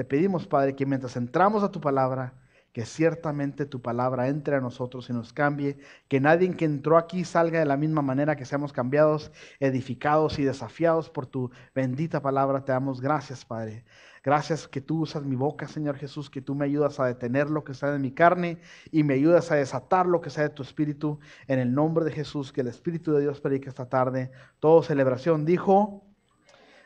Te pedimos, Padre, que mientras entramos a tu palabra, que ciertamente tu palabra entre a nosotros y nos cambie, que nadie que entró aquí salga de la misma manera, que seamos cambiados, edificados y desafiados por tu bendita palabra. Te damos gracias, Padre. Gracias que tú usas mi boca, Señor Jesús, que tú me ayudas a detener lo que está en mi carne y me ayudas a desatar lo que sea de tu espíritu. En el nombre de Jesús, que el Espíritu de Dios predique esta tarde. Todo celebración dijo...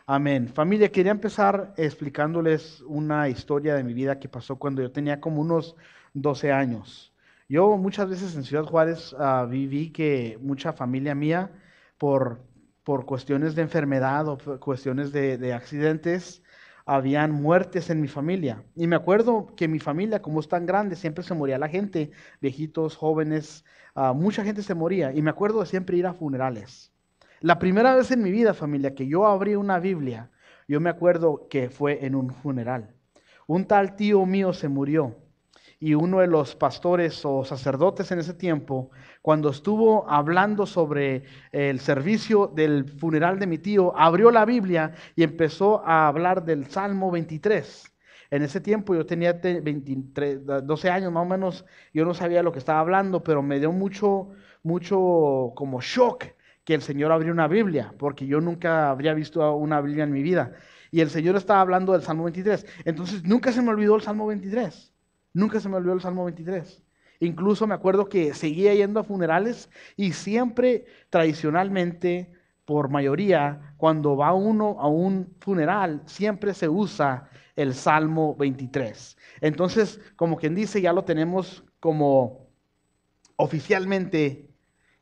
Amén. Familia, quería empezar explicándoles una historia de mi vida que pasó cuando yo tenía como unos 12 años. Yo muchas veces en Ciudad Juárez viví que mucha familia mía, por, por cuestiones de enfermedad o por cuestiones de accidentes, habían muertes en mi familia. Y me acuerdo que mi familia, como es tan grande, siempre se moría la gente, viejitos, jóvenes, mucha gente se moría. Y me acuerdo de siempre ir a funerales. La primera vez en mi vida, familia, que yo abrí una Biblia, yo me acuerdo que fue en un funeral. Un tal tío mío se murió y uno de los pastores o sacerdotes en ese tiempo, cuando estuvo hablando sobre el servicio del funeral de mi tío, abrió la Biblia y empezó a hablar del Salmo 23. En ese tiempo yo tenía 12 años más o menos, yo no sabía lo que estaba hablando, pero me dio mucho como shock que el Señor abrió una Biblia, porque yo nunca habría visto una Biblia en mi vida. Y el Señor estaba hablando del Salmo 23. Entonces nunca se me olvidó el Salmo 23. Nunca se me olvidó el Salmo 23. Incluso me acuerdo que seguía yendo a funerales y siempre tradicionalmente, por mayoría, cuando va uno a un funeral, siempre se usa el Salmo 23. Entonces, como quien dice, ya lo tenemos como oficialmente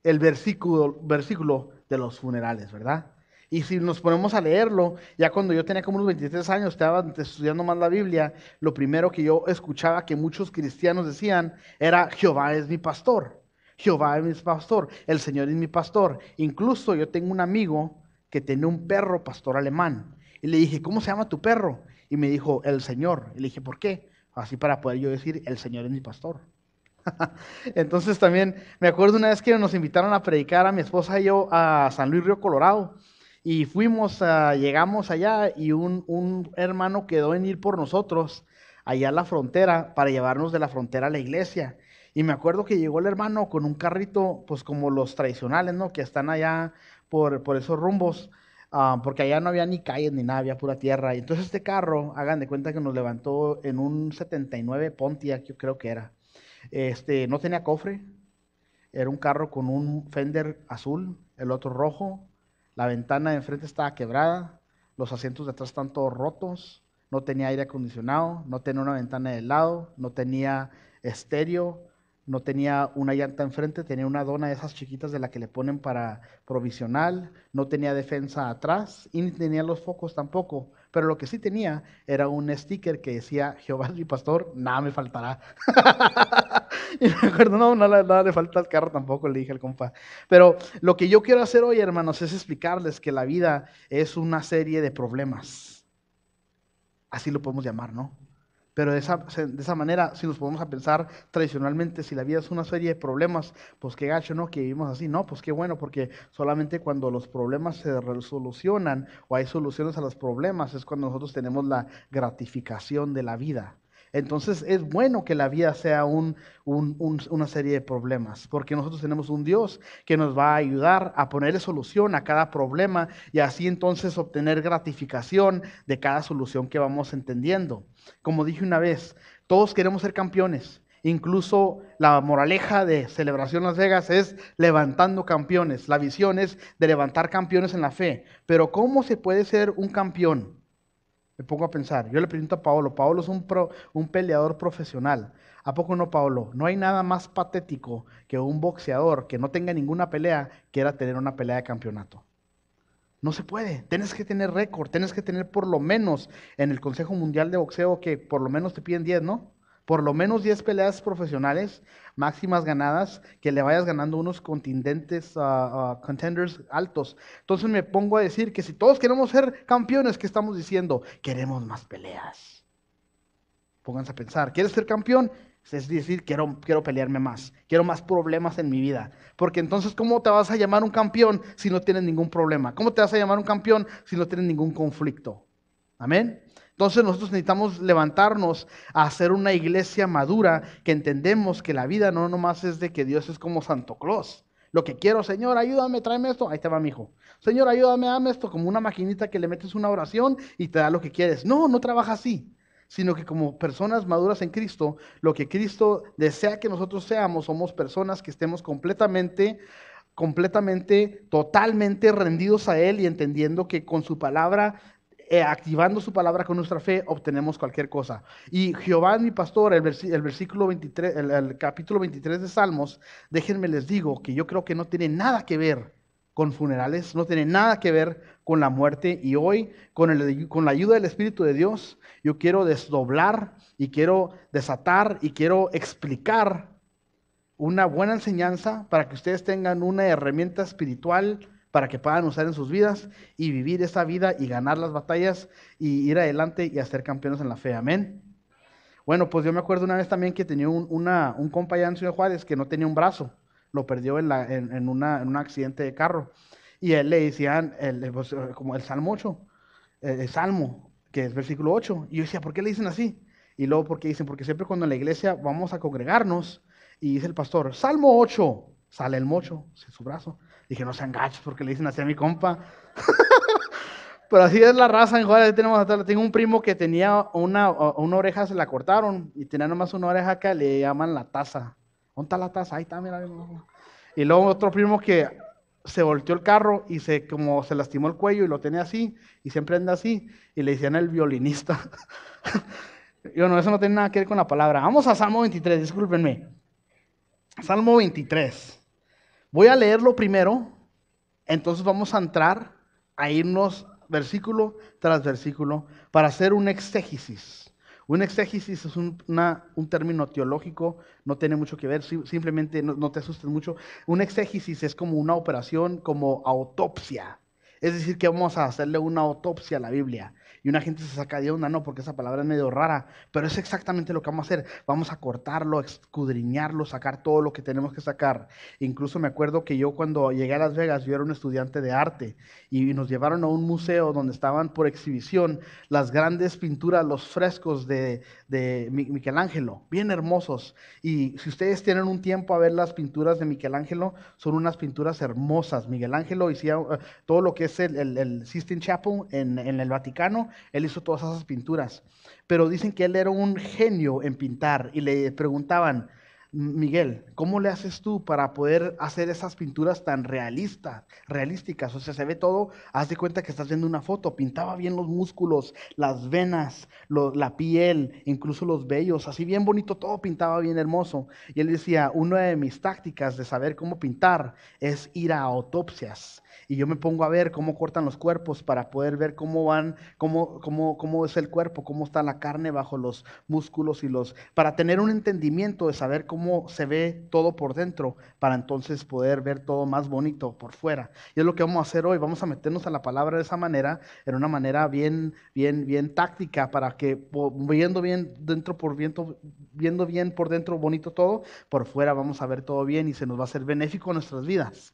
el versículo de los funerales, ¿verdad? Y si nos ponemos a leerlo, ya cuando yo tenía como unos 23 años, estaba estudiando más la Biblia, lo primero que yo escuchaba que muchos cristianos decían era: Jehová es mi pastor, Jehová es mi pastor, el Señor es mi pastor. Incluso yo tengo un amigo que tenía un perro pastor alemán. Y le dije: ¿cómo se llama tu perro? Y me dijo: el Señor. Y le dije: ¿por qué? Así para poder yo decir: el Señor es mi pastor. Entonces también me acuerdo una vez que nos invitaron a predicar a mi esposa y yo a San Luis Río Colorado y llegamos allá y un hermano quedó en ir por nosotros allá a la frontera para llevarnos de la frontera a la iglesia. Y me acuerdo que llegó el hermano con un carrito, pues como los tradicionales, ¿no? Que están allá por esos rumbos, porque allá no había ni calles ni nada, había pura tierra. Y entonces este carro, hagan de cuenta que nos levantó en un 79 Pontiac, yo creo que era. No tenía cofre, era un carro con un fender azul, el otro rojo, la ventana de enfrente estaba quebrada, los asientos de atrás están todos rotos, no tenía aire acondicionado, no tenía una ventana de lado, no tenía estéreo, no tenía una llanta enfrente, tenía una dona de esas chiquitas de la que le ponen para provisional, no tenía defensa atrás y ni tenía los focos tampoco, pero lo que sí tenía era un sticker que decía: Jehová es mi pastor, nada me faltará. Y me acuerdo, no, nada le falta al carro tampoco, le dije al compa. Pero lo que yo quiero hacer hoy, hermanos, es explicarles que la vida es una serie de problemas. Así lo podemos llamar, ¿no? Pero de esa manera, si nos ponemos a pensar tradicionalmente, si la vida es una serie de problemas, pues qué gacho, ¿no? Que vivimos así, no, pues qué bueno, porque solamente cuando los problemas se resolucionan o hay soluciones a los problemas es cuando nosotros tenemos la gratificación de la vida. Entonces es bueno que la vida sea una serie de problemas, porque nosotros tenemos un Dios que nos va a ayudar a ponerle solución a cada problema y así entonces obtener gratificación de cada solución que vamos entendiendo. Como dije una vez, todos queremos ser campeones. Incluso la moraleja de Celebración Las Vegas es levantando campeones. La visión es de levantar campeones en la fe. Pero ¿cómo se puede ser un campeón? Me pongo a pensar. Yo le pregunto a Paolo. Paolo es un peleador profesional. ¿A poco no, Paolo? No hay nada más patético que un boxeador que no tenga ninguna pelea quiera tener una pelea de campeonato. No se puede, tienes que tener récord, tienes que tener por lo menos en el Consejo Mundial de Boxeo, que por lo menos te piden 10, ¿no? Por lo menos 10 peleas profesionales, máximas ganadas, que le vayas ganando unos contenders altos. Entonces me pongo a decir que si todos queremos ser campeones, ¿qué estamos diciendo? Queremos más peleas. Pónganse a pensar, ¿quieres ser campeón? Es decir, quiero pelearme más, quiero más problemas en mi vida. Porque entonces, ¿cómo te vas a llamar un campeón si no tienes ningún problema? ¿Cómo te vas a llamar un campeón si no tienes ningún conflicto? Amén. Entonces nosotros necesitamos levantarnos a hacer una iglesia madura que entendemos que la vida no nomás es de que Dios es como Santo Claus. Lo que quiero, Señor, ayúdame, tráeme esto. Ahí te va, mi hijo. Señor, ayúdame, dame esto. Como una maquinita que le metes una oración y te da lo que quieres. No, no trabaja así. Sino que como personas maduras en Cristo, lo que Cristo desea que nosotros seamos, somos personas que estemos completamente, totalmente rendidos a Él y entendiendo que con su palabra, activando su palabra con nuestra fe, obtenemos cualquier cosa. Y Jehová es mi pastor, el versículo 23, el capítulo 23 de Salmos, déjenme les digo que yo creo que no tiene nada que ver con funerales, no tiene nada que ver con la muerte. Y hoy, con la ayuda del Espíritu de Dios, yo quiero desdoblar y quiero desatar y quiero explicar una buena enseñanza para que ustedes tengan una herramienta espiritual para que puedan usar en sus vidas y vivir esa vida y ganar las batallas y ir adelante y hacer campeones en la fe. Amén. Bueno, pues yo me acuerdo una vez también que tenía un compa allá en Ciudad Juárez que no tenía un brazo. Lo perdió en un accidente de carro. Y a él le decían pues, como el Salmo 8, el Salmo, que es versículo 8. Y yo decía, ¿por qué le dicen así? Y luego porque dicen, porque siempre cuando en la iglesia vamos a congregarnos y dice el pastor, Salmo 8, sale el mocho, su brazo. Dije, no sean gachos porque le dicen así a mi compa. Pero así es la raza en Juárez. Tengo un primo que tenía una oreja, se la cortaron y tenía nomás una oreja que le llaman la taza. ¿Dónde está la taza? Ahí está, mira. Y luego otro primo que se volteó el carro y como se lastimó el cuello y lo tenía así y siempre anda así y le decían el violinista. Y bueno, eso no tiene nada que ver con la palabra. Vamos a Salmo 23, discúlpenme. Salmo 23. Voy a leerlo primero, entonces vamos a entrar a irnos versículo tras versículo para hacer un exégesis. Un exégesis es un término teológico, no tiene mucho que ver, simplemente no te asustes mucho. Un exégesis es como una operación, como autopsia. Es decir, que vamos a hacerle una autopsia a la Biblia. Y una gente se saca de onda, no, porque esa palabra es medio rara, pero es exactamente lo que vamos a hacer. Vamos a cortarlo, escudriñarlo, sacar todo lo que tenemos que sacar. Incluso me acuerdo que yo cuando llegué a Las Vegas, yo era un estudiante de arte y nos llevaron a un museo donde estaban por exhibición las grandes pinturas, los frescos de Michelangelo, bien hermosos. Y si ustedes tienen un tiempo a ver las pinturas de Michelangelo, son unas pinturas hermosas. Michelangelo hacía todo lo que es el Sistine Chapel en el Vaticano. Él hizo todas esas pinturas, pero dicen que él era un genio en pintar y le preguntaban, Miguel, ¿cómo le haces tú para poder hacer esas pinturas tan realísticas? O sea, se ve todo, haz de cuenta que estás viendo una foto, pintaba bien los músculos, las venas, la piel, incluso los vellos, así bien bonito, todo pintaba bien hermoso. Y él decía, una de mis tácticas de saber cómo pintar es ir a autopsias. Y yo me pongo a ver cómo cortan los cuerpos para poder ver cómo van, cómo es el cuerpo, cómo está la carne bajo los músculos para tener un entendimiento de saber cómo se ve todo por dentro, para entonces poder ver todo más bonito por fuera. Y es lo que vamos a hacer hoy, vamos a meternos a la palabra de esa manera, en una manera bien táctica, para que viendo bien por dentro bonito todo, por fuera vamos a ver todo bien y se nos va a hacer benéfico en nuestras vidas.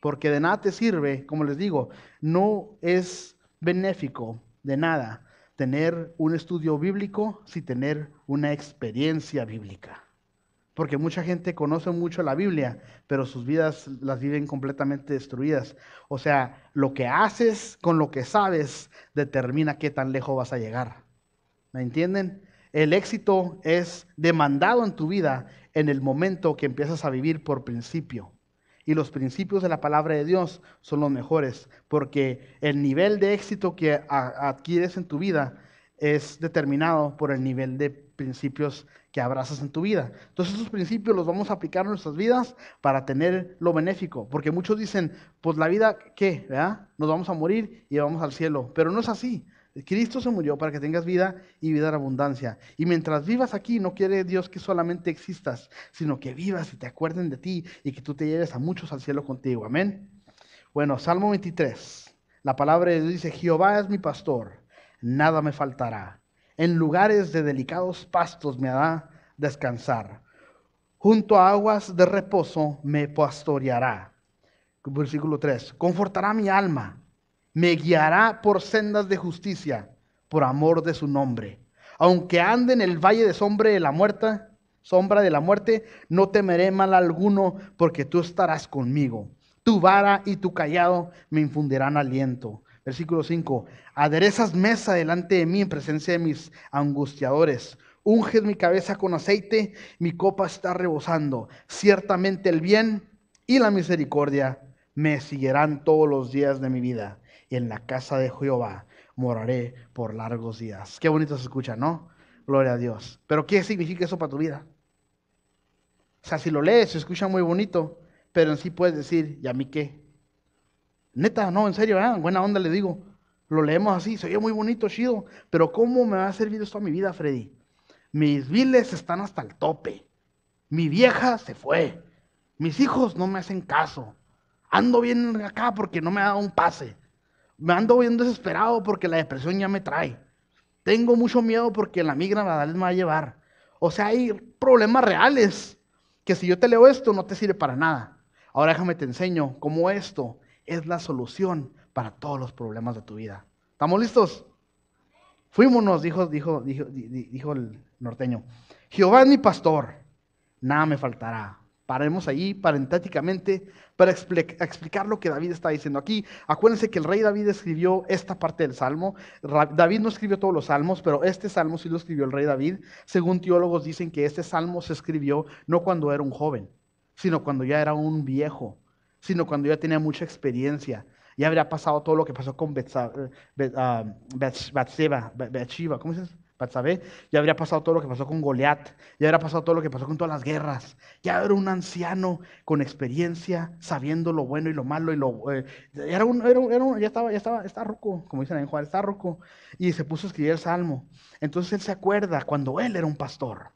Porque de nada te sirve, como les digo, no es benéfico de nada tener un estudio bíblico sin tener una experiencia bíblica. Porque mucha gente conoce mucho la Biblia, pero sus vidas las viven completamente destruidas. O sea, lo que haces con lo que sabes determina qué tan lejos vas a llegar. ¿Me entienden? El éxito es demandado en tu vida en el momento que empiezas a vivir por principio. Y los principios de la palabra de Dios son los mejores, porque el nivel de éxito que adquieres en tu vida es determinado por el nivel de principios que abrazas en tu vida. Entonces esos principios los vamos a aplicar en nuestras vidas para tener lo benéfico, porque muchos dicen, pues la vida, ¿qué? ¿Verdad? Nos vamos a morir y vamos al cielo, pero no es así. Cristo se murió para que tengas vida y vida en abundancia. Y mientras vivas aquí, no quiere Dios que solamente existas, sino que vivas y te acuerden de ti y que tú te lleves a muchos al cielo contigo. Amén. Bueno, Salmo 23. La palabra de Dios dice, Jehová es mi pastor, nada me faltará. En lugares de delicados pastos me hará descansar. Junto a aguas de reposo me pastoreará. Versículo 3. Confortará mi alma. Me guiará por sendas de justicia, por amor de su nombre. Aunque ande en el valle de sombra de la muerte, no temeré mal alguno, porque tú estarás conmigo. Tu vara y tu cayado me infundirán aliento. Versículo 5. Aderezas mesa delante de mí en presencia de mis angustiadores. Unges mi cabeza con aceite, mi copa está rebosando. Ciertamente el bien y la misericordia me seguirán todos los días de mi vida. Y en la casa de Jehová moraré por largos días. Qué bonito se escucha, ¿no? Gloria a Dios. Pero ¿qué significa eso para tu vida? O sea, si lo lees, se escucha muy bonito, pero en sí puedes decir, ¿y a mí qué? Neta, no, en serio, buena onda le digo. Lo leemos así, se oye muy bonito, chido, pero ¿cómo me va a servir esto a mi vida, Freddy? Mis biles están hasta el tope. Mi vieja se fue. Mis hijos no me hacen caso. Ando bien acá porque no me ha dado un pase. Me ando bien desesperado porque la depresión ya me trae. Tengo mucho miedo porque la migra me va a llevar. O sea, hay problemas reales que si yo te leo esto no te sirve para nada. Ahora déjame te enseño cómo esto es la solución para todos los problemas de tu vida. ¿Estamos listos? Fuímonos, dijo el norteño. Jehová es mi pastor, nada me faltará. Paremos allí parentéticamente para explicar lo que David está diciendo aquí. Acuérdense que el rey David escribió esta parte del salmo. David no escribió todos los salmos, pero este salmo sí lo escribió el rey David. Según teólogos dicen que este salmo se escribió no cuando era un joven, sino cuando ya era un viejo, sino cuando ya tenía mucha experiencia. Ya habría pasado todo lo que pasó con Bathsheba, ¿cómo se dice? Batsabé, ya habría pasado todo lo que pasó con Goliat, ya habría pasado todo lo que pasó con todas las guerras. Ya era un anciano con experiencia, sabiendo lo bueno y lo malo ya estaba ruco, como dicen en Juárez, está ruco, y se puso a escribir el salmo. Entonces él se acuerda cuando él era un pastor,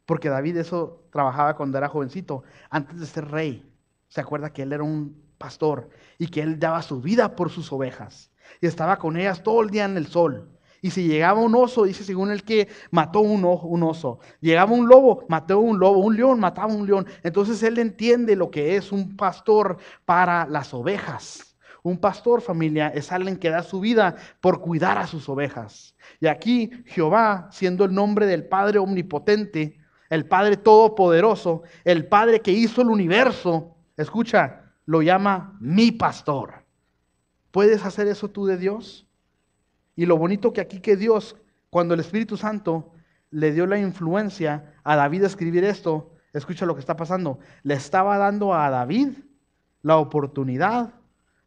porque David eso trabajaba cuando era jovencito, antes de ser rey. Se acuerda que él era un pastor y que él daba su vida por sus ovejas y estaba con ellas todo el día en el sol. Y si llegaba un oso, dice según el que mató un oso. Llegaba un lobo, mató un lobo. Un león, mataba un león. Entonces él entiende lo que es un pastor para las ovejas. Un pastor, familia, es alguien que da su vida por cuidar a sus ovejas. Y aquí Jehová, siendo el nombre del Padre omnipotente, el Padre todopoderoso, el Padre que hizo el universo, escucha, lo llama mi pastor. ¿Puedes hacer eso tú de Dios? Y lo bonito que aquí que Dios, cuando el Espíritu Santo le dio la influencia a David a escribir esto, escucha lo que está pasando. Le estaba dando a David la oportunidad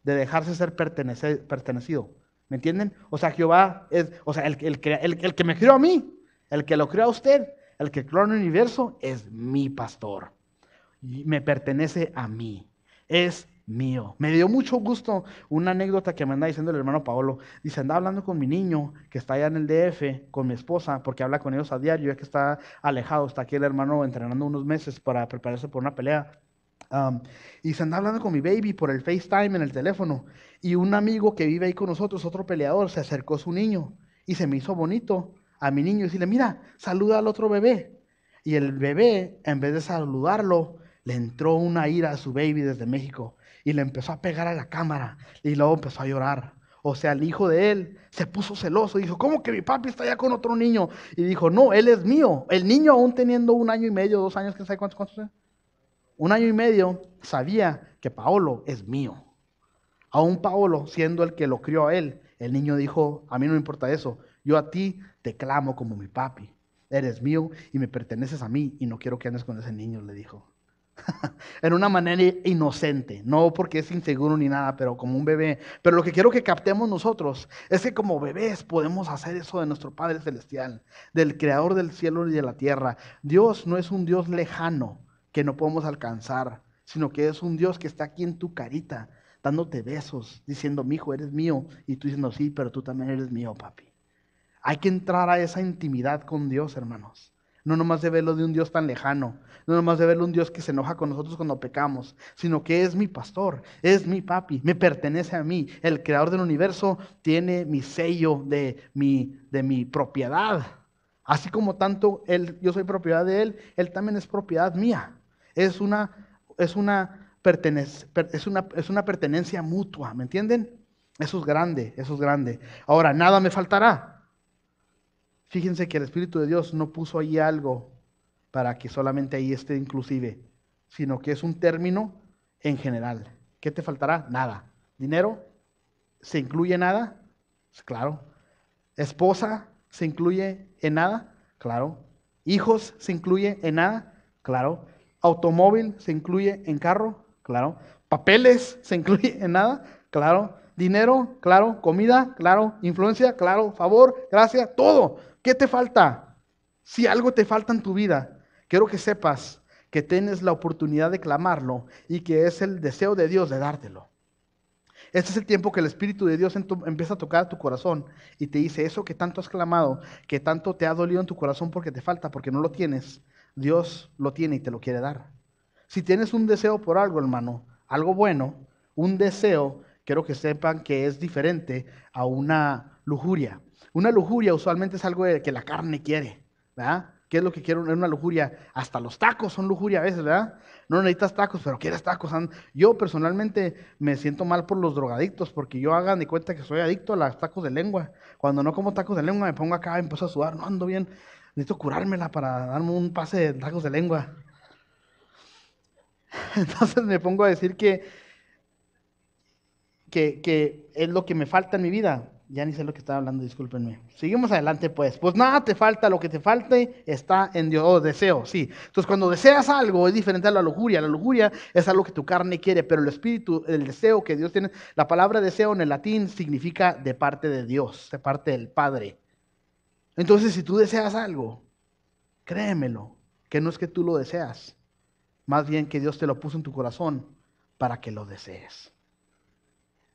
de dejarse ser pertenecido. ¿Me entienden? O sea, Jehová es, o sea, el que me crió a mí, el que lo creó a usted, el que creó el universo, es mi pastor. Y me pertenece a mí. Es mío. Me dio mucho gusto una anécdota que me anda diciendo el hermano Paolo. Dice, andaba hablando con mi niño que está allá en el DF, con mi esposa, porque habla con ellos a diario, ya que está alejado, está aquí el hermano entrenando unos meses para prepararse por una pelea. Y se andaba hablando con mi baby por el FaceTime en el teléfono. Y un amigo que vive ahí con nosotros, otro peleador, se acercó a su niño y se me hizo bonito a mi niño y decirle, mira, saluda al otro bebé. Y el bebé, en vez de saludarlo, le entró una ira a su baby desde México y le empezó a pegar a la cámara y luego empezó a llorar. O sea, el hijo de él se puso celoso y dijo, ¿cómo que mi papi está allá con otro niño? Y dijo, no, él es mío. El niño aún teniendo 1 año y medio, 2 años, ¿quién sabe cuántos es? 1 año y medio, sabía que Paolo es mío. Aún Paolo, siendo el que lo crió a él, el niño dijo, a mí no me importa eso, yo a ti te clamo como mi papi. Eres mío y me perteneces a mí y no quiero que andes con ese niño, le dijo. En una manera inocente, no porque es inseguro ni nada, pero como un bebé. Pero lo que quiero que captemos nosotros es que como bebés podemos hacer eso de nuestro Padre Celestial, del Creador del cielo y de la tierra. Dios no es un Dios lejano que no podemos alcanzar, sino que es un Dios que está aquí en tu carita, dándote besos, diciendo, mi hijo, eres mío, y tú diciendo, sí, pero tú también eres mío, papi. Hay que entrar a esa intimidad con Dios, hermanos. No nomás de verlo de un Dios tan lejano, no nomás de verlo un Dios que se enoja con nosotros cuando pecamos, sino que es mi pastor, es mi papi, me pertenece a mí. El creador del universo tiene mi sello de mi propiedad. Así como tanto yo soy propiedad de él también es propiedad mía. Es una pertenencia mutua, ¿me entienden? Eso es grande, eso es grande. Ahora, nada me faltará. Fíjense que el Espíritu de Dios no puso ahí algo para que solamente ahí esté inclusive, sino que es un término en general. ¿Qué te faltará? Nada. ¿Dinero? ¿Se incluye nada? Claro. ¿Esposa se incluye en nada? Claro. ¿Hijos se incluye en nada? Claro. ¿Automóvil se incluye en carro? Claro. ¿Papeles se incluye en nada? Claro. ¿Dinero? Claro. ¿Comida? Claro. ¿Influencia? Claro. ¿Favor? Gracia. Todo. ¿Qué te falta? Si algo te falta en tu vida, quiero que sepas que tienes la oportunidad de clamarlo y que es el deseo de Dios de dártelo. Este es el tiempo que el Espíritu de Dios empieza a tocar tu corazón y te dice, eso que tanto has clamado, que tanto te ha dolido en tu corazón porque te falta, porque no lo tienes, Dios lo tiene y te lo quiere dar. Si tienes un deseo por algo, hermano, algo bueno, un deseo, quiero que sepan que es diferente a una lujuria. Una lujuria usualmente es algo que la carne quiere, ¿verdad? ¿Qué es lo que quiero en una lujuria? Hasta los tacos son lujuria a veces, ¿verdad? No necesitas tacos, pero quieres tacos. Yo personalmente me siento mal por los drogadictos, porque yo hagan de cuenta que soy adicto a los tacos de lengua. Cuando no como tacos de lengua me pongo acá y empiezo a sudar, no ando bien, necesito curármela para darme un pase de tacos de lengua. Entonces me pongo a decir que es lo que me falta en mi vida. Ya ni sé lo que estaba hablando, discúlpenme. Seguimos adelante, pues. Pues nada te falta, lo que te falte está en Dios. Oh, deseo, sí. Entonces, cuando deseas algo, es diferente a la lujuria. La lujuria es algo que tu carne quiere, pero el espíritu, el deseo que Dios tiene, la palabra deseo en el latín significa de parte de Dios, de parte del Padre. Entonces, si tú deseas algo, créemelo, que no es que tú lo deseas, más bien que Dios te lo puso en tu corazón para que lo desees.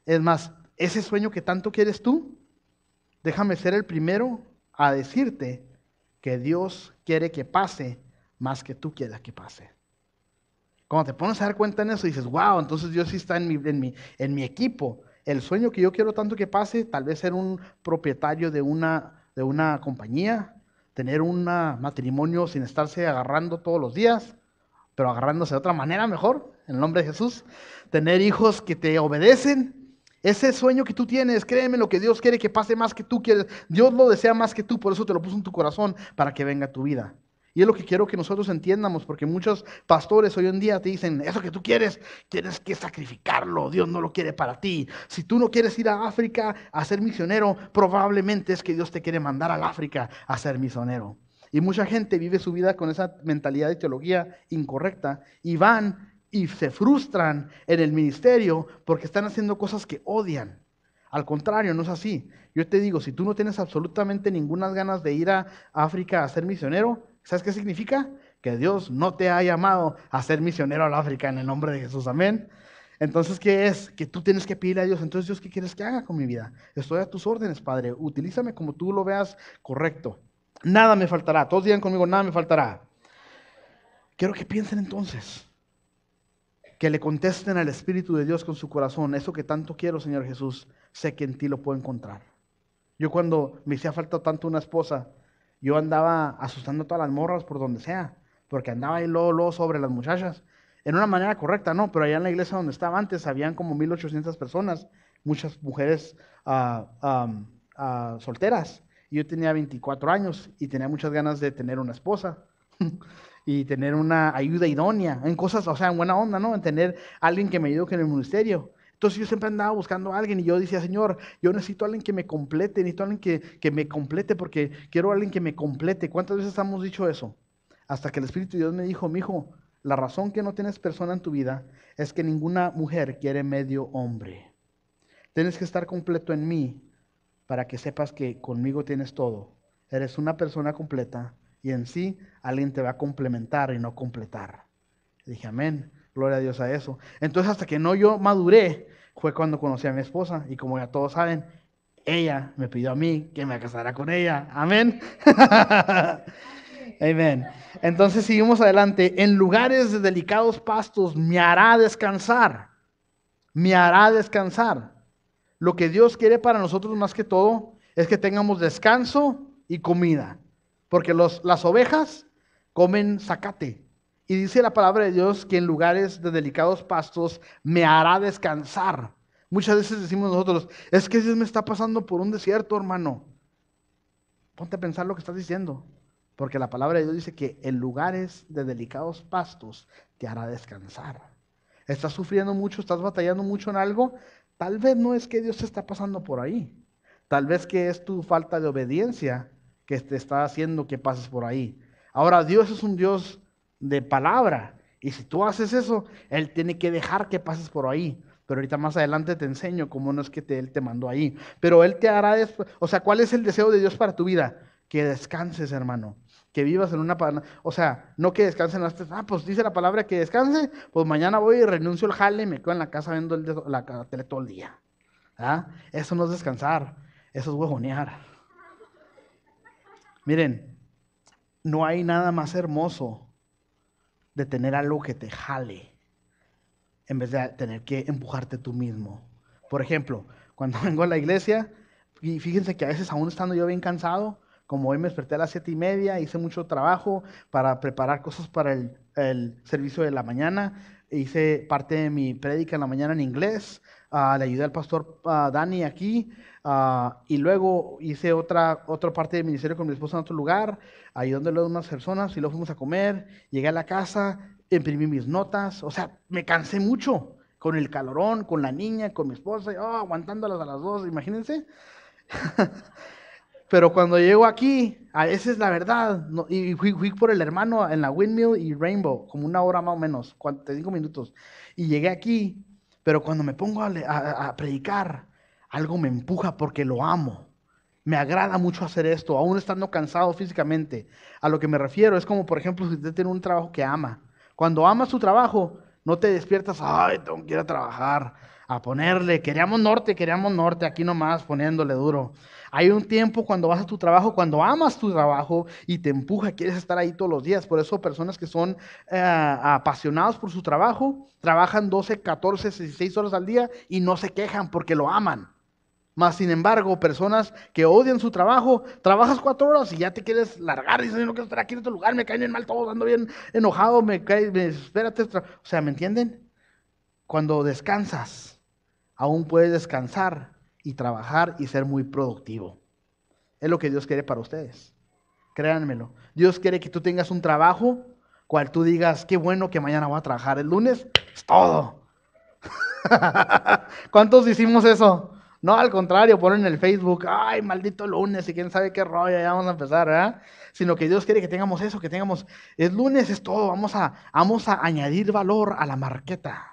Es más, ese sueño que tanto quieres tú, déjame ser el primero a decirte que Dios quiere que pase más que tú quieras que pase. Cuando te pones a dar cuenta en eso, dices, wow, entonces Dios sí está en mi equipo. El sueño que yo quiero tanto que pase, tal vez ser un propietario de una compañía, tener un matrimonio sin estarse agarrando todos los días, pero agarrándose de otra manera mejor, en el nombre de Jesús. Tener hijos que te obedecen. Ese sueño que tú tienes, créeme, lo que Dios quiere que pase más que tú quieres. Dios lo desea más que tú, por eso te lo puso en tu corazón para que venga a tu vida. Y es lo que quiero que nosotros entiendamos, porque muchos pastores hoy en día te dicen, eso que tú quieres, tienes que sacrificarlo, Dios no lo quiere para ti. Si tú no quieres ir a África a ser misionero, probablemente es que Dios te quiere mandar al África a ser misionero. Y mucha gente vive su vida con esa mentalidad de teología incorrecta y van y se frustran en el ministerio porque están haciendo cosas que odian. Al contrario, no es así. Yo te digo, si tú no tienes absolutamente ninguna ganas de ir a África a ser misionero, ¿sabes qué significa? Que Dios no te ha llamado a ser misionero al África en el nombre de Jesús. Amén. Entonces, ¿qué es? Que tú tienes que pedirle a Dios. Entonces, Dios, ¿qué quieres que haga con mi vida? Estoy a tus órdenes, Padre. Utilízame como tú lo veas correcto. Nada me faltará. Todos digan conmigo, nada me faltará. Quiero que piensen entonces, que le contesten al Espíritu de Dios con su corazón. Eso que tanto quiero, Señor Jesús, sé que en ti lo puedo encontrar. Yo cuando me hacía falta tanto una esposa, yo andaba asustando a todas las morras por donde sea, porque andaba ahí luego sobre las muchachas. En una manera correcta, no, pero allá en la iglesia donde estaba antes, habían como 1,800 personas, muchas mujeres solteras. Y yo tenía 24 años y tenía muchas ganas de tener una esposa. Y tener una ayuda idónea en cosas, o sea, en buena onda, ¿no? En tener alguien que me ayude en el ministerio. Entonces yo siempre andaba buscando a alguien y yo decía, Señor, yo necesito a alguien que me complete, necesito a alguien que me complete porque quiero a alguien que me complete. ¿Cuántas veces hemos dicho eso? Hasta que el Espíritu de Dios me dijo, mijo, la razón que no tienes persona en tu vida es que ninguna mujer quiere medio hombre. Tienes que estar completo en mí para que sepas que conmigo tienes todo. Eres una persona completa y en sí alguien te va a complementar y no completar. Y dije, amén, gloria a Dios a eso. Entonces hasta que no yo maduré, fue cuando conocí a mi esposa y como ya todos saben, ella me pidió a mí que me casara con ella. Amén. Amén. Entonces seguimos adelante. En lugares de delicados pastos me hará descansar. Me hará descansar. Lo que Dios quiere para nosotros más que todo es que tengamos descanso y comida. Porque las ovejas comen zacate. Y dice la palabra de Dios que en lugares de delicados pastos me hará descansar. Muchas veces decimos nosotros, es que Dios me está pasando por un desierto, hermano. Ponte a pensar lo que estás diciendo. Porque la palabra de Dios dice que en lugares de delicados pastos te hará descansar. Estás sufriendo mucho, estás batallando mucho en algo. Tal vez no es que Dios te está pasando por ahí. Tal vez que es tu falta de obediencia que te está haciendo que pases por ahí. Ahora, Dios es un Dios de palabra. Y si tú haces eso, Él tiene que dejar que pases por ahí. Pero ahorita más adelante te enseño cómo no es que Él te mandó ahí. Pero Él te hará después. O sea, ¿cuál es el deseo de Dios para tu vida? Que descanses, hermano. Que vivas en una... O sea, no que descansen pues dice la palabra que descanse, pues mañana voy y renuncio al jale y me quedo en la casa viendo la tele todo el día. ¿Ah? Eso no es descansar, eso es huevonear. Miren, no hay nada más hermoso de tener algo que te jale en vez de tener que empujarte tú mismo. Por ejemplo, cuando vengo a la iglesia, y fíjense que a veces aún estando yo bien cansado, como hoy me desperté a las 7:30, hice mucho trabajo para preparar cosas para el servicio de la mañana, hice parte de mi prédica en la mañana en inglés, le ayudé al pastor Dani aquí, y luego hice otra parte de ministerio con mi esposa en otro lugar, ayudándole a unas personas, y luego fuimos a comer, llegué a la casa, imprimí mis notas, o sea, me cansé mucho con el calorón, con la niña, con mi esposa, aguantándolas a las dos, imagínense. Pero cuando llego aquí, a veces la verdad, y fui por el hermano en la Windmill y Rainbow, como 1 hora más o menos, 45 minutos, y llegué aquí, pero cuando me pongo a predicar, algo me empuja porque lo amo. Me agrada mucho hacer esto, aún estando cansado físicamente. A lo que me refiero es como, por ejemplo, si usted tiene un trabajo que ama. Cuando amas tu trabajo, no te despiertas, ay, tengo que ir a trabajar, a ponerle, queríamos norte, aquí nomás poniéndole duro. Hay un tiempo cuando vas a tu trabajo, cuando amas tu trabajo y te empuja, quieres estar ahí todos los días. Por eso personas que son apasionados por su trabajo, trabajan 12, 14, 16 horas al día y no se quejan porque lo aman. Más sin embargo, personas que odian su trabajo, trabajas 4 horas y ya te quieres largar, dices, no quiero estar aquí en este lugar, me caen bien mal todos, ando bien enojado, espérate. O sea, ¿me entienden? Cuando descansas, aún puedes descansar y trabajar y ser muy productivo. Es lo que Dios quiere para ustedes. Créanmelo. Dios quiere que tú tengas un trabajo cual tú digas, qué bueno que mañana voy a trabajar. El lunes es todo. ¿Cuántos hicimos eso? No, al contrario, ponen en el Facebook, ay, maldito lunes y quién sabe qué rollo, ya vamos a empezar, ¿verdad? Sino que Dios quiere que tengamos eso, que tengamos, el lunes es todo, vamos a añadir valor a la marqueta,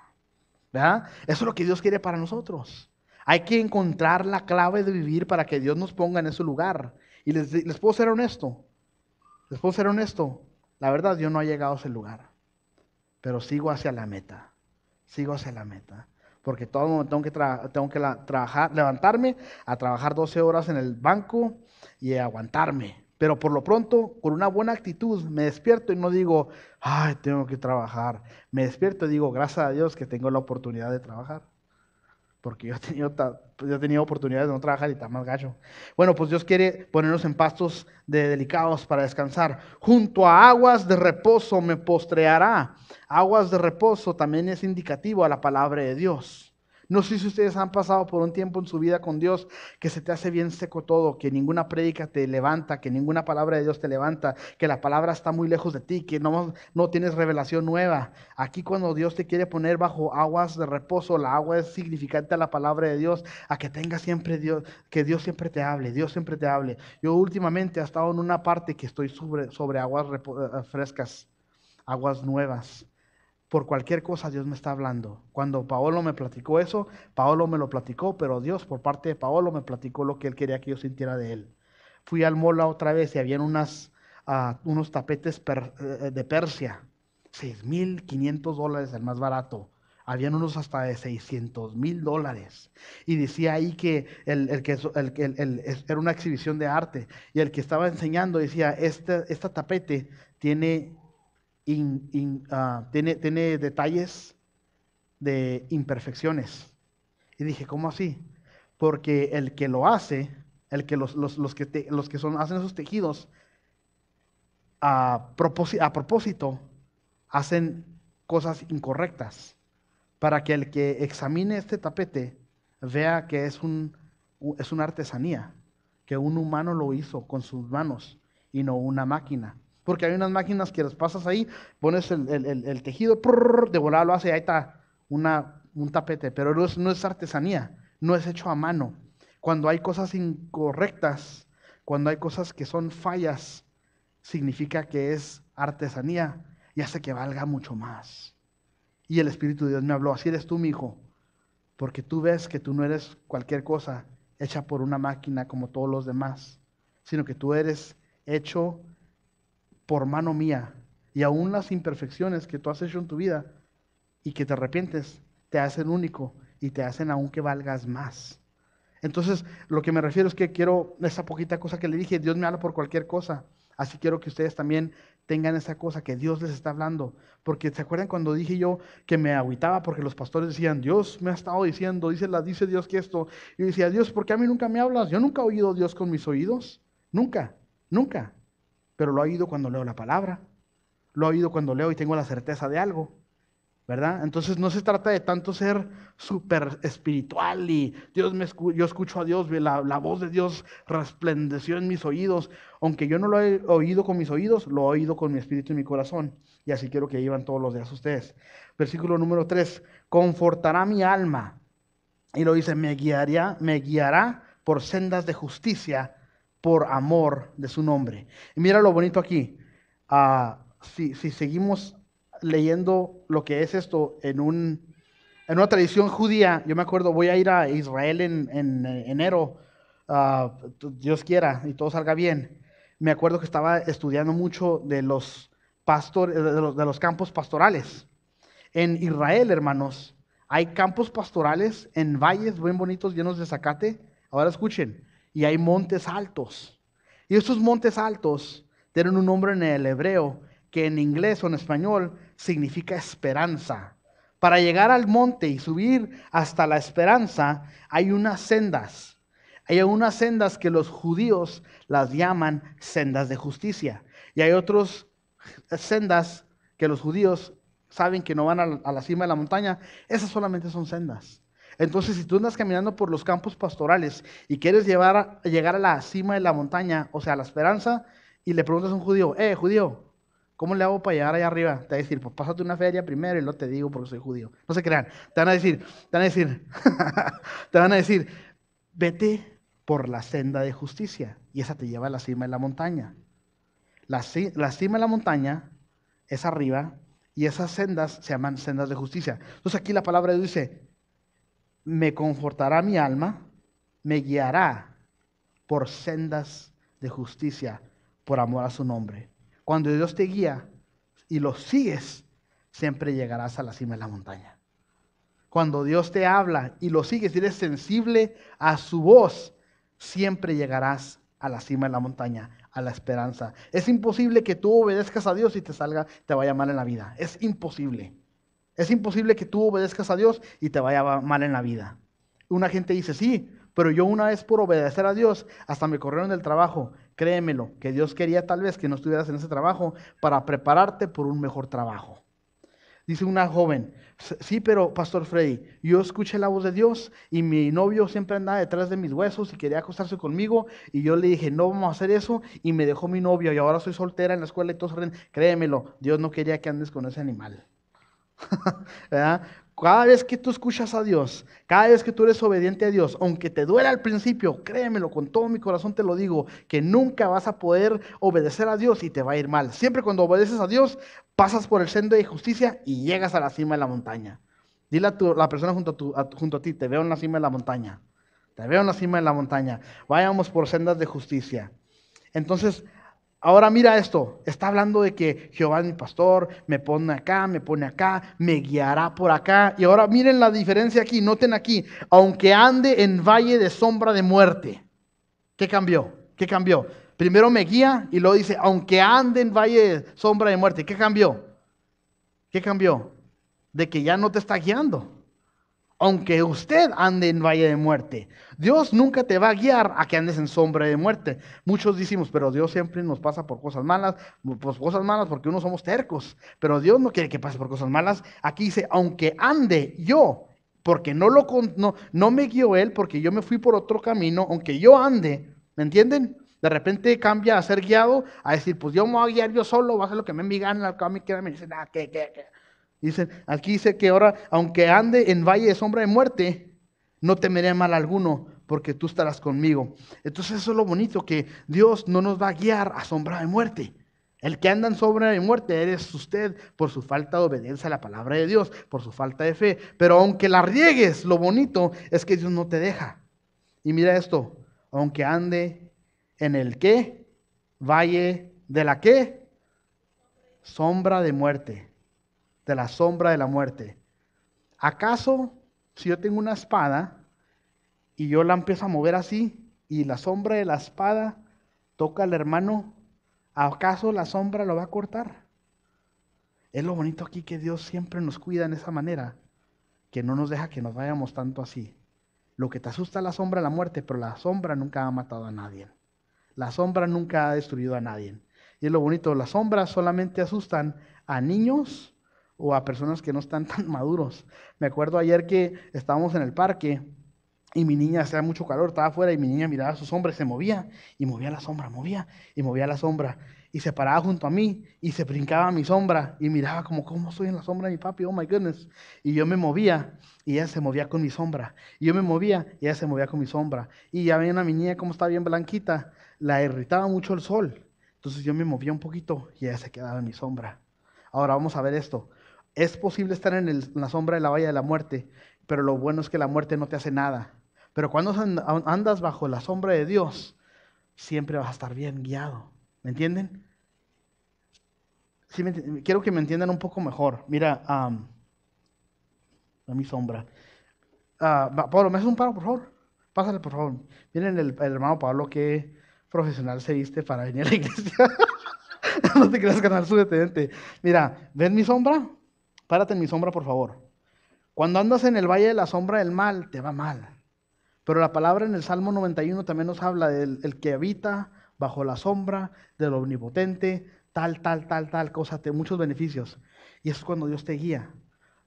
¿verdad? Eso es lo que Dios quiere para nosotros. Hay que encontrar la clave de vivir para que Dios nos ponga en ese lugar. Y les puedo ser honesto, la verdad yo no he llegado a ese lugar, pero sigo hacia la meta. Sigo hacia la meta. Porque todo el mundo tengo que trabajar, levantarme a trabajar 12 horas en el banco y aguantarme. Pero por lo pronto, con una buena actitud, me despierto y no digo, ay, tengo que trabajar. Me despierto y digo, gracias a Dios que tengo la oportunidad de trabajar. Porque yo he tenido oportunidades de no trabajar y está más gacho. Bueno, pues Dios quiere ponernos en pastos delicados para descansar. Junto a aguas de reposo me postreará. Aguas de reposo también es indicativo a la palabra de Dios. No sé si ustedes han pasado por un tiempo en su vida con Dios que se te hace bien seco todo, que ninguna prédica te levanta, que ninguna palabra de Dios te levanta, que la palabra está muy lejos de ti, que no tienes revelación nueva. Aquí cuando Dios te quiere poner bajo aguas de reposo, la agua es significante a la palabra de Dios, a que tengas siempre Dios, que Dios siempre te hable, Dios siempre te hable. Yo últimamente he estado en una parte que estoy sobre aguas frescas, aguas nuevas. Por cualquier cosa Dios me está hablando. Cuando Paolo me platicó eso, Paolo me lo platicó, pero Dios por parte de Paolo me platicó lo que él quería que yo sintiera de él. Fui al mall la otra vez y habían unos tapetes de Persia, $6,500 el más barato. Habían unos hasta de $600,000. Y decía ahí que era una exhibición de arte. Y el que estaba enseñando decía, este tapete tiene tiene detalles de imperfecciones. Y dije, ¿cómo así? Porque el que lo hace, hacen esos tejidos, a propósito, hacen cosas incorrectas para que el que examine este tapete vea que es una artesanía que un humano lo hizo con sus manos y no una máquina. Porque hay unas máquinas que las pasas ahí, pones el tejido, prrr, de volada lo hace, ahí está un tapete, pero no es artesanía, no es hecho a mano. Cuando hay cosas incorrectas, cuando hay cosas que son fallas, significa que es artesanía y hace que valga mucho más. Y el Espíritu de Dios me habló, así eres tú, mi hijo, porque tú ves que tú no eres cualquier cosa hecha por una máquina como todos los demás, sino que tú eres hecho por mano mía, y aún las imperfecciones que tú has hecho en tu vida y que te arrepientes, te hacen único y te hacen aún que valgas más. Entonces, lo que me refiero es que quiero esa poquita cosa que le dije, Dios me habla por cualquier cosa. Así quiero que ustedes también tengan esa cosa que Dios les está hablando. Porque ¿se acuerdan cuando dije yo que me agüitaba porque los pastores decían, Dios me ha estado diciendo, dice Dios que esto? Y yo decía, Dios, ¿por qué a mí nunca me hablas? Yo nunca he oído a Dios con mis oídos. Nunca, nunca. Pero lo he oído cuando leo la palabra. Lo he oído cuando leo y tengo la certeza de algo. ¿Verdad? Entonces no se trata de tanto ser súper espiritual y yo escucho a Dios, la voz de Dios resplandeció en mis oídos, aunque yo no lo he oído con mis oídos, lo he oído con mi espíritu y mi corazón, y así quiero que vivan todos los días ustedes. Versículo número 3, confortará mi alma, y lo dice, me guiará por sendas de justicia, por amor de su nombre. Y mira lo bonito aquí, si seguimos leyendo lo que es esto en una tradición judía, yo me acuerdo, voy a ir a Israel en enero, Dios quiera y todo salga bien. Me acuerdo que estaba estudiando mucho de los pastores, de los campos pastorales. En Israel, hermanos, hay campos pastorales en valles bien bonitos, llenos de zacate. Ahora escuchen, y hay montes altos. Y estos montes altos tienen un nombre en el hebreo que en inglés o en español significa esperanza. Para llegar al monte y subir hasta la esperanza hay unas sendas. Hay unas sendas que los judíos las llaman sendas de justicia. Y hay otras sendas que los judíos saben que no van a la cima de la montaña. Esas solamente son sendas. Entonces, si tú andas caminando por los campos pastorales y quieres llegar a la cima de la montaña, o sea, a la esperanza, y le preguntas a un judío, judío, ¿cómo le hago para llegar allá arriba? Te va a decir, pues pásate una feria primero y luego te digo porque soy judío. No se crean. Te van a decir, te van a decir, vete por la senda de justicia y esa te lleva a la cima de la montaña. La cima de la montaña es arriba y esas sendas se llaman sendas de justicia. Entonces aquí la palabra de Dios dice, me confortará mi alma, me guiará por sendas de justicia por amor a su nombre. Cuando Dios te guía y lo sigues, siempre llegarás a la cima de la montaña. Cuando Dios te habla y lo sigues y eres sensible a su voz, siempre llegarás a la cima de la montaña, a la esperanza. Es imposible que tú obedezcas a Dios y te vaya mal en la vida. Es imposible. Es imposible que tú obedezcas a Dios y te vaya mal en la vida. Una gente dice, sí, pero yo una vez por obedecer a Dios, hasta me corrieron del trabajo. Créemelo, que Dios quería tal vez que no estuvieras en ese trabajo para prepararte por un mejor trabajo. Dice una joven, sí, pero Pastor Freddy, yo escuché la voz de Dios y mi novio siempre andaba detrás de mis huesos y quería acostarse conmigo y yo le dije, no vamos a hacer eso y me dejó mi novio y ahora soy soltera en la escuela y todos se ríen. Créemelo, Dios no quería que andes con ese animal. ¿Verdad? Cada vez que tú escuchas a Dios, cada vez que tú eres obediente a Dios, aunque te duela al principio, créemelo, con todo mi corazón te lo digo, que nunca vas a poder obedecer a Dios y te va a ir mal. Siempre cuando obedeces a Dios, pasas por el sendero de justicia y llegas a la cima de la montaña. Dile a la persona junto a ti, te veo en la cima de la montaña. Te veo en la cima de la montaña. Vayamos por sendas de justicia. Entonces, ahora mira esto, está hablando de que Jehová es mi pastor, me pone acá, me guiará por acá. Y ahora miren la diferencia aquí, noten aquí, aunque ande en valle de sombra de muerte. ¿Qué cambió? ¿Qué cambió? Primero me guía y luego dice, aunque ande en valle de sombra de muerte. ¿Qué cambió? ¿Qué cambió? De que ya no te está guiando. Aunque usted ande en valle de muerte, Dios nunca te va a guiar a que andes en sombra de muerte. Muchos decimos, pero Dios siempre nos pasa por cosas malas porque uno somos tercos, pero Dios no quiere que pase por cosas malas. Aquí dice, aunque ande yo, porque no me guió Él, porque yo me fui por otro camino, aunque yo ande, ¿Me entienden? De repente cambia a ser guiado, a decir, pues yo me voy a guiar yo solo, voy a hacer lo que me dé mi gana, lo que me quiera, me dicen, ¿qué? Dicen, aquí dice que ahora, aunque ande en valle de sombra de muerte, no temeré mal alguno, porque tú estarás conmigo. Entonces eso es lo bonito, que Dios no nos va a guiar a sombra de muerte. El que anda en sombra de muerte eres usted por su falta de obediencia a la palabra de Dios, por su falta de fe. Pero aunque la riegues, lo bonito es que Dios no te deja. Y mira esto, aunque ande en el ¿qué? Valle de la ¿qué? Sombra de muerte, de la sombra de la muerte. ¿Acaso si yo tengo una espada y yo la empiezo a mover así y la sombra de la espada toca al hermano, acaso la sombra lo va a cortar? Es lo bonito aquí, que Dios siempre nos cuida en esa manera, que no nos deja que nos vayamos tanto así. Lo que te asusta es la sombra de la muerte, pero la sombra nunca ha matado a nadie. La sombra nunca ha destruido a nadie. Y es lo bonito, las sombras solamente asustan a niños o a personas que no están tan maduros. Me acuerdo ayer que estábamos en el parque y mi niña, hacía mucho calor, estaba afuera y mi niña miraba a su sombra y se movía, y movía la sombra, movía y movía la sombra. Y se paraba junto a mí y se brincaba a mi sombra y miraba como, ¿cómo estoy en la sombra de mi papi? Oh my goodness. Y yo me movía y ella se movía con mi sombra. Y yo me movía y ella se movía con mi sombra. Y ya ven a mi niña como estaba bien blanquita, la irritaba mucho el sol. Entonces yo me movía un poquito y ella se quedaba en mi sombra. Ahora vamos a ver esto. Es posible estar en la sombra de la valla de la muerte, pero lo bueno es que la muerte no te hace nada. Pero cuando andas bajo la sombra de Dios, siempre vas a estar bien guiado. ¿Me entienden? Sí, quiero que me entiendan un poco mejor. Mira, a mi sombra. Pablo, ¿me haces un paro, por favor? Pásale, por favor. Miren el hermano Pablo, qué profesional se viste para venir a la iglesia. No te creas, canal, súbete, vente. Mira, ¿ves mi sombra? Párate en mi sombra, por favor. Cuando andas en el valle de la sombra del mal, te va mal. Pero la palabra en el Salmo 91 también nos habla del el que habita bajo la sombra del omnipotente, tal cosa, muchos beneficios. Y eso es cuando Dios te guía.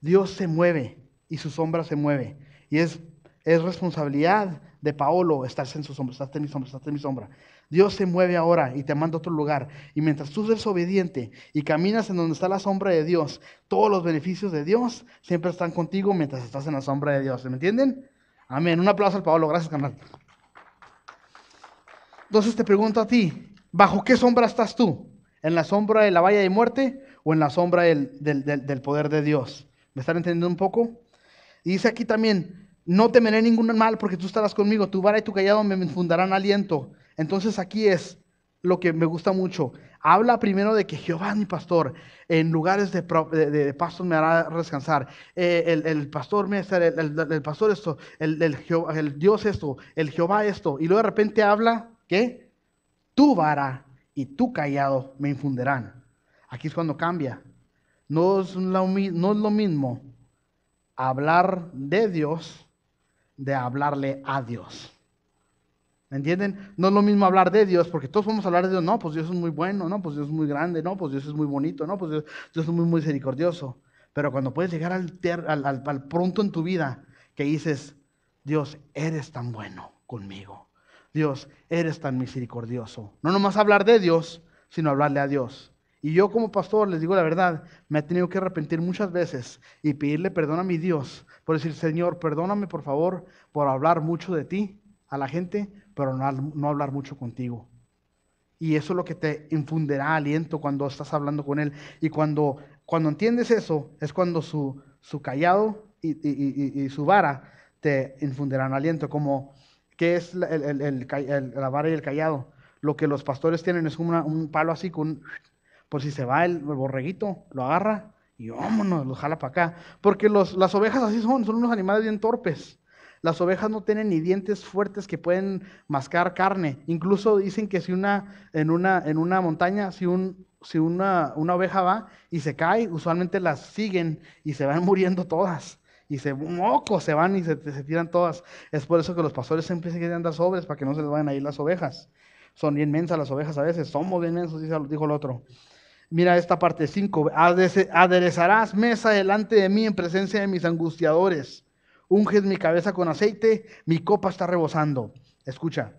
Dios se mueve y su sombra se mueve. Y es responsabilidad de Paolo estarse en su sombra, estás en mi sombra, estás en mi sombra. Dios se mueve ahora y te manda a otro lugar. Y mientras tú eres obediente y caminas en donde está la sombra de Dios, todos los beneficios de Dios siempre están contigo mientras estás en la sombra de Dios. ¿Me entienden? Amén. Un aplauso al Pablo. Gracias, canal. Entonces te pregunto a ti, ¿bajo qué sombra estás tú? ¿En la sombra de la valla de muerte o en la sombra del poder de Dios? ¿Me están entendiendo un poco? Y dice aquí también, no temeré ningún mal porque tú estarás conmigo, tu vara y tu callado me infundarán aliento. Entonces aquí es lo que me gusta mucho. Habla primero de que Jehová es mi pastor, en lugares de pastos me hará descansar. El pastor me el pastor esto, el Dios esto, el Jehová esto. Y luego de repente habla, ¿qué? Tu vara y tu callado me infundirán. Aquí es cuando cambia. No es lo mismo hablar de Dios de hablarle a Dios. ¿Me entienden? No es lo mismo hablar de Dios, porque todos podemos hablar de Dios. No, pues Dios es muy bueno, no, pues Dios es muy grande, no, pues Dios es muy bonito, no, pues Dios es muy misericordioso. Pero cuando puedes llegar al punto en tu vida que dices, Dios, eres tan bueno conmigo. Dios, eres tan misericordioso. No nomás hablar de Dios, sino hablarle a Dios. Y yo como pastor, les digo la verdad, me he tenido que arrepentir muchas veces y pedirle perdón a mi Dios por decir, Señor, perdóname por favor por hablar mucho de ti a la gente, pero no hablar mucho contigo. Y eso es lo que te infundirá aliento cuando estás hablando con Él. Y cuando entiendes eso, es cuando su callado y su vara te infundirán aliento. Como, ¿qué es la vara y el callado? Lo que los pastores tienen es un palo así, por si se va el borreguito, lo agarra y vámonos, lo jala para acá. Porque las ovejas así son unos animales bien torpes. Las ovejas no tienen ni dientes fuertes que pueden mascar carne. Incluso dicen que si en una montaña, si una oveja va y se cae, usualmente las siguen y se van muriendo todas. Y se van y se tiran todas. Es por eso que los pastores siempre se quieren andar sobres para que no se les vayan a ir las ovejas. Son bien mensas las ovejas a veces. Somos bien mensos, dijo el otro. Mira esta parte 5. Aderezarás mesa delante de mí en presencia de mis angustiadores. Unges mi cabeza con aceite, mi copa está rebosando. Escucha,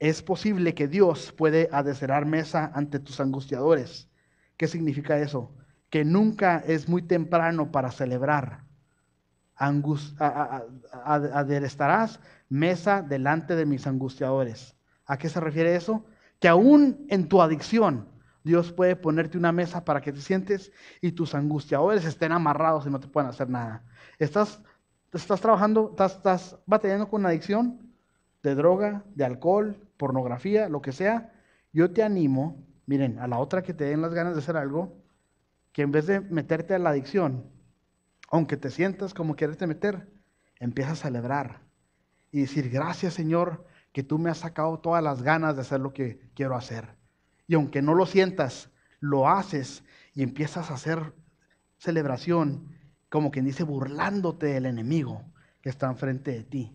es posible que Dios puede adesterar mesa ante tus angustiadores. ¿Qué significa eso? Que nunca es muy temprano para celebrar. Aderecerás mesa delante de mis angustiadores. ¿A qué se refiere eso? Que aún en tu adicción, Dios puede ponerte una mesa para que te sientes y tus angustiadores estén amarrados y no te puedan hacer nada. ¿Estás trabajando, estás batallando con una adicción de droga, de alcohol, pornografía, lo que sea? Yo te animo, miren, a la otra que te den las ganas de hacer algo, que en vez de meterte a la adicción, aunque te sientas como quererte meter, empieza a celebrar y decir, gracias Señor, que tú me has sacado todas las ganas de hacer lo que quiero hacer. Y aunque no lo sientas, lo haces y empiezas a hacer celebración, como quien dice, burlándote del enemigo que está enfrente de ti.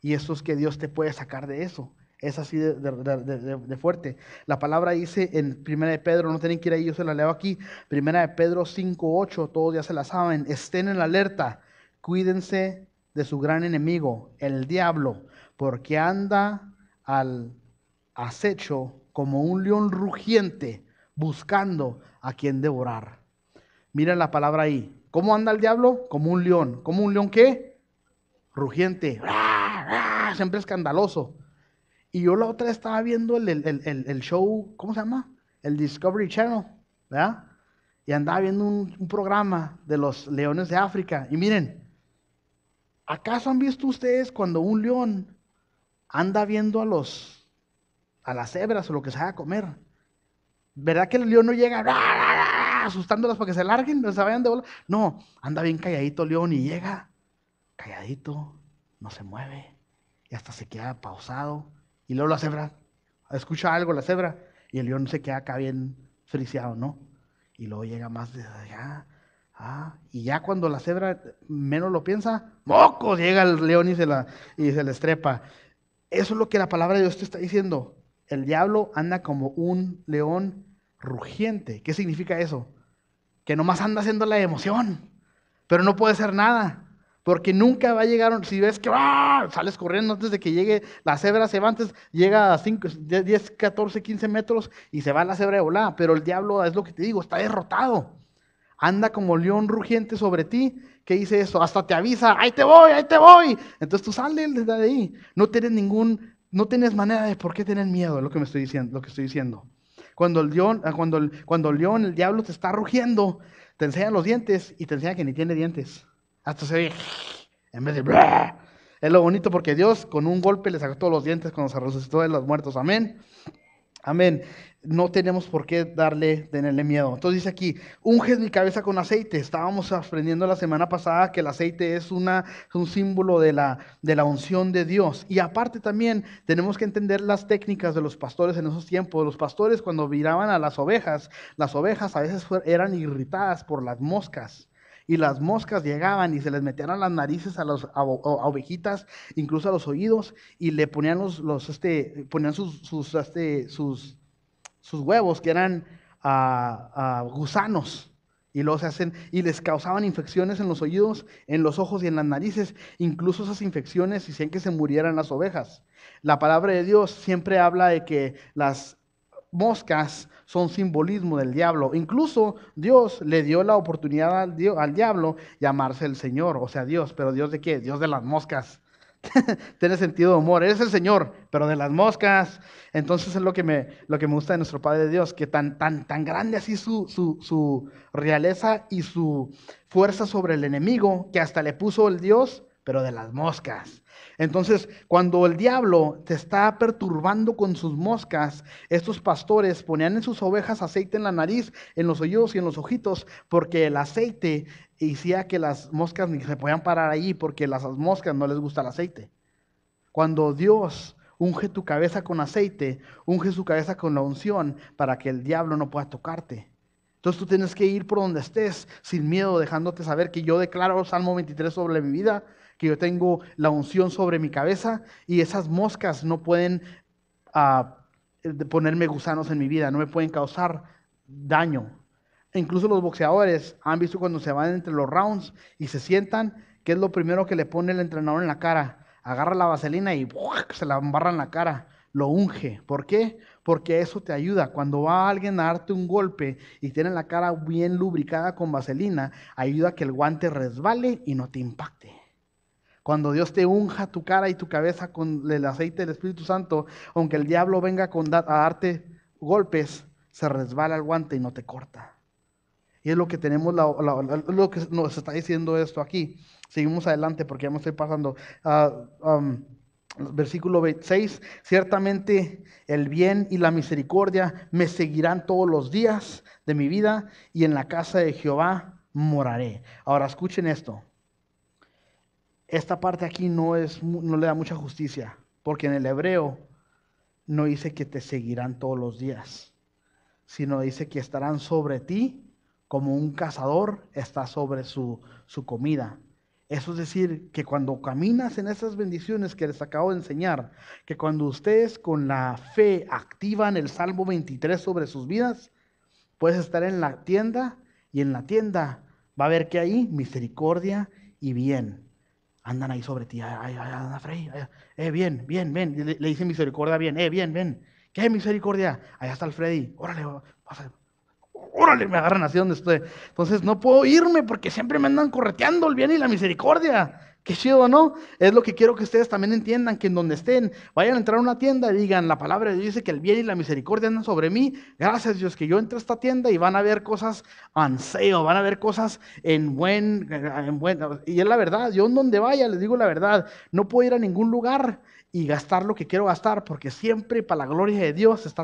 Y eso es que Dios te puede sacar de eso. Es así de fuerte. La palabra dice en 1 de Pedro, no tienen que ir ahí, yo se la leo aquí. 1 de Pedro 5:8, todos ya se la saben. Estén en la alerta, cuídense de su gran enemigo, el diablo, porque anda al acecho como un león rugiente, buscando a quien devorar. Miren la palabra ahí. ¿Cómo anda el diablo? Como un león. ¿Cómo un león qué? Rugiente. Siempre escandaloso. Y yo la otra vez estaba viendo el show, ¿cómo se llama? El Discovery Channel, ¿verdad? Y andaba viendo un programa de los leones de África. Y miren, ¿acaso han visto ustedes cuando un león anda viendo a las cebras o lo que se haga a comer? ¿Verdad que el león no llega asustándolas para que se larguen, no se vayan de bola? No, anda bien calladito el león y llega calladito, no se mueve y hasta se queda pausado. Y luego la cebra escucha algo, la cebra, y el león se queda acá bien friseado, ¿no? Y luego llega más de allá, y ya cuando la cebra menos lo piensa, ¡mocos! Llega el león y se le estrepa. Eso es lo que la palabra de Dios te está diciendo. El diablo anda como un león rugiente. ¿Qué significa eso? Que nomás anda haciendo la emoción, pero no puede hacer nada. Porque nunca va a llegar, si ves que sales corriendo antes de que llegue la cebra, se va antes, llega a 5, 10, 14, 15 metros y se va la cebra de volada. Pero el diablo, es lo que te digo, está derrotado. Anda como león rugiente sobre ti. ¿Qué dice eso? Hasta te avisa, ¡ahí te voy, ahí te voy! Entonces tú sales desde ahí. No tienes manera de por qué tener miedo, es lo que me estoy diciendo, lo que estoy diciendo. Cuando el león, el diablo te está rugiendo, te enseña los dientes y te enseña que ni tiene dientes. Hasta se oye, en vez de ¡blah! Es lo bonito porque Dios con un golpe le sacó todos los dientes cuando se resucitó de los muertos. Amén. Amén. No tenemos por qué tenerle miedo. Entonces dice aquí, unge mi cabeza con aceite. Estábamos aprendiendo la semana pasada que el aceite es un símbolo de la unción de Dios. Y aparte también tenemos que entender las técnicas de los pastores en esos tiempos. Los pastores cuando miraban a las ovejas a veces eran irritadas por las moscas. Y las moscas llegaban y se les metían a las narices a ovejitas, incluso a los oídos, y le ponían ponían sus huevos, que eran gusanos, y luego y les causaban infecciones en los oídos, en los ojos y en las narices. Incluso esas infecciones hacían que se murieran las ovejas. La palabra de Dios siempre habla de que las moscas son simbolismo del diablo. Incluso Dios le dio la oportunidad al diablo llamarse el Señor, o sea, Dios. ¿Pero Dios de qué? Dios de las moscas. Tiene sentido de humor. Eres el Señor, pero de las moscas. Entonces es lo que me gusta de nuestro Padre Dios, que tan grande así su realeza y su fuerza sobre el enemigo, que hasta le puso el Dios, pero de las moscas. Entonces, cuando el diablo te está perturbando con sus moscas, estos pastores ponían en sus ovejas aceite en la nariz, en los oídos y en los ojitos, porque el aceite hacía que las moscas ni se podían parar allí, porque a las moscas no les gusta el aceite. Cuando Dios unge tu cabeza con aceite, unge su cabeza con la unción para que el diablo no pueda tocarte. Entonces tú tienes que ir por donde estés sin miedo, dejándote saber que yo declaro Salmo 23 sobre mi vida, que yo tengo la unción sobre mi cabeza y esas moscas no pueden ponerme gusanos en mi vida, no me pueden causar daño. E incluso los boxeadores han visto cuando se van entre los rounds y se sientan, ¿qué es lo primero que le pone el entrenador en la cara? Agarra la vaselina y se la embarra en la cara. lo unge. ¿Por qué? Porque eso te ayuda. Cuando va alguien a darte un golpe y tiene la cara bien lubricada con vaselina, ayuda a que el guante resbale y no te impacte. Cuando Dios te unja tu cara y tu cabeza con el aceite del Espíritu Santo, aunque el diablo venga a darte golpes, se resbala el guante y no te corta. Y es lo que tenemos, lo que nos está diciendo esto aquí. Seguimos adelante porque ya me estoy pasando. Versículo 26, ciertamente el bien y la misericordia me seguirán todos los días de mi vida y en la casa de Jehová moraré. Ahora escuchen esto. Esta parte aquí no le da mucha justicia, porque en el hebreo no dice que te seguirán todos los días, sino dice que estarán sobre ti como un cazador está sobre su comida. Eso es decir, que cuando caminas en esas bendiciones que les acabo de enseñar, que cuando ustedes con la fe activan el Salmo 23 sobre sus vidas, puedes estar en la tienda y en la tienda va a haber que hay misericordia y bien. Andan ahí sobre ti, anda Frey, bien, ven, le dice misericordia, bien, bien, ven. ¿Qué misericordia? Allá está el Freddy, órale, pasa. Órale, me agarran así donde estoy. Entonces no puedo irme porque siempre me andan correteando el bien y la misericordia. Qué chido, ¿no? Es lo que quiero que ustedes también entiendan, que en donde estén, vayan a entrar a una tienda y digan, la palabra de Dios dice que el bien y la misericordia andan sobre mí. Gracias Dios que yo entré a esta tienda y van a ver cosas on sale, van a ver cosas en buen. Y es la verdad, yo en donde vaya les digo la verdad, no puedo ir a ningún lugar y gastar lo que quiero gastar porque siempre para la gloria de Dios está